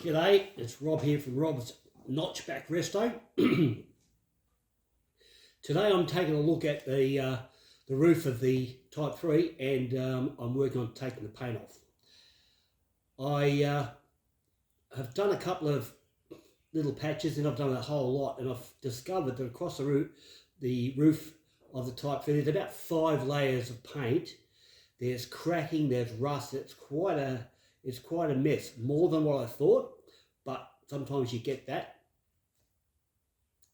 G'day, it's Rob here from Rob's Notchback Rhd. Today I'm taking a look at the roof of the Type 3 and I'm working on taking the paint off. I have done a couple of little patches and I've done a whole lot, and I've discovered that across the roof of the Type 3 there's about 5 layers of paint. There's cracking, there's rust, it's quite a mess, more than what I thought, but sometimes you get that.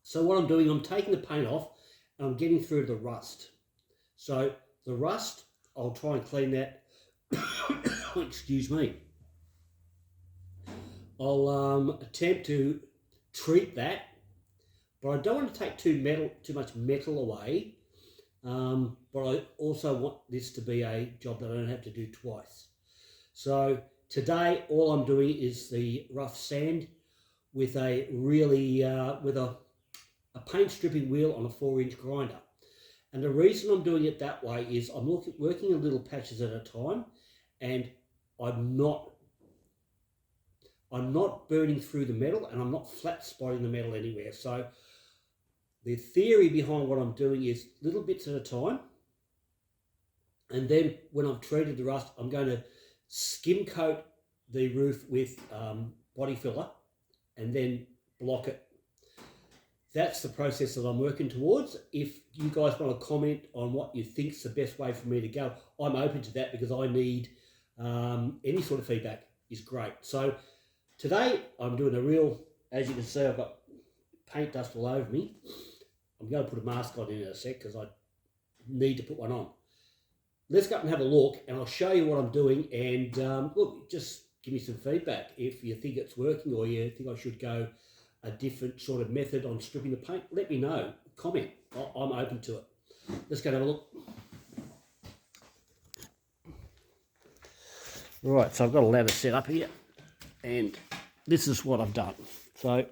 So what I'm doing, I'm taking the paint off and I'm getting through the rust. So the rust, I'll try and clean that. Excuse me. I'll attempt to treat that, but I don't want to take too much metal away. But I also want this to be a job that I don't have to do twice. So today, all I'm doing is the rough sand with a paint stripping wheel on a 4-inch grinder. And the reason I'm doing it that way is I'm working in little patches at a time, and I'm not burning through the metal, and I'm not flat spotting the metal anywhere. So the theory behind what I'm doing is little bits at a time, and then when I've treated the rust, I'm going to skim coat the roof with body filler and then block it. That's the process that I'm working towards. If you guys want to comment on what you think's the best way for me to go, I'm open to that, because I need any sort of feedback is great. So today I'm doing as you can see, I've got paint dust all over me. I'm going to put a mask on in a sec because I need to put one on. Let's go up and have a look, and I'll show you what I'm doing, and look, just give me some feedback. If you think it's working or you think I should go a different sort of method on stripping the paint, let me know. Comment. I'm open to it. Let's go and have a look. Right, so I've got a ladder set up here, and this is what I've done. So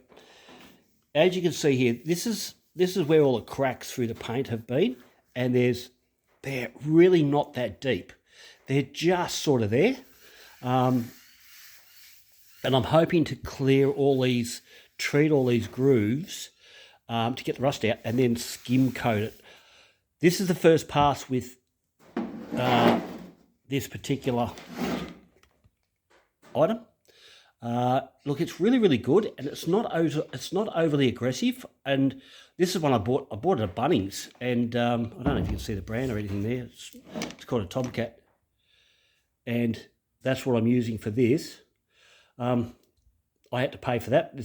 as you can see here, this is where all the cracks through the paint have been, and they're really not that deep. They're just sort of there. And I'm hoping to treat all these grooves to get the rust out, and then skim coat it. This is the first pass with this particular item. Look, it's really, really good, and it's not overly aggressive. And this is one I bought it at Bunnings, and I don't know if you can see the brand or anything there. It's called a Tomcat, and that's what I'm using for this. I had to pay for that.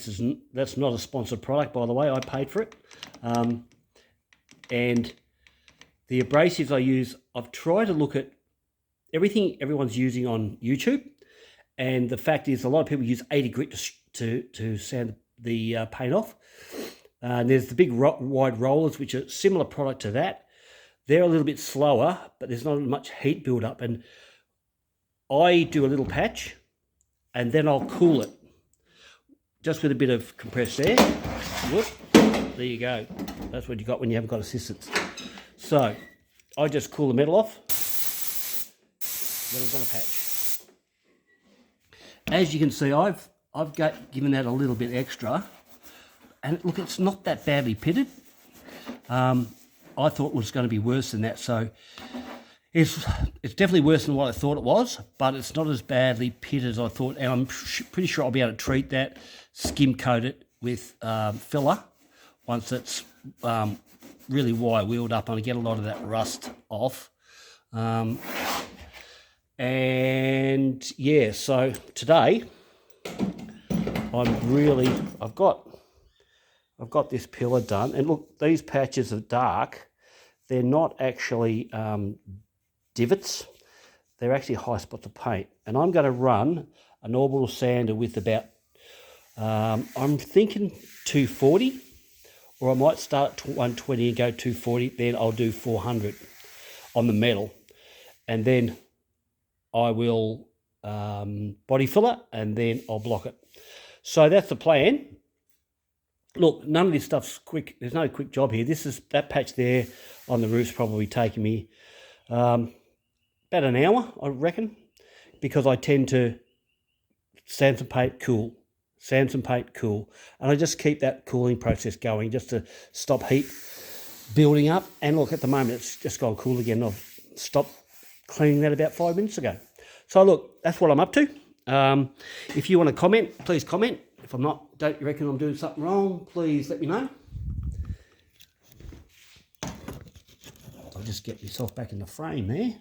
That's not a sponsored product, by the way. I paid for it. And the abrasives I use, I've tried to look at everything everyone's using on YouTube. And the fact is, a lot of people use 80 grit to sand the paint off. And there's the big wide rollers, which are a similar product to that. They're a little bit slower, but there's not much heat build up. And I do a little patch, and then I'll cool it, just with a bit of compressed air. Whoop, there you go. That's what you got when you haven't got assistance. So I just cool the metal off, then I've done a patch. As you can see, I've given that a little bit extra, and look, it's not that badly pitted. I thought it was going to be worse than that, so it's definitely worse than what I thought it was, but it's not as badly pitted as I thought, and I'm pretty sure I'll be able to treat that, skim coat it with filler once it's really wire wheeled up, and I get a lot of that rust off. And yeah, so today I've got this pillar done, and look, these patches of dark, they're not actually divots, they're actually high spots of paint. And I'm going to run an orbital sander with about I'm thinking 240, or I might start at 120 and go 240, then I'll do 400 on the metal, and then I will body filler, and then I'll block it. So that's the plan. Look, none of this stuff's quick. There's no quick job here. That patch there on the roof's probably taking me about an hour, I reckon, because I tend to sand some paint, cool, sand some paint, cool. And I just keep that cooling process going just to stop heat building up. And look, at the moment, it's just gone cool again. I've stopped cleaning that about 5 minutes ago. So look, that's what I'm up to. If you want to comment, please comment. If I'm not, don't you reckon I'm doing something wrong, please let me know. I'll just get myself back in the frame there.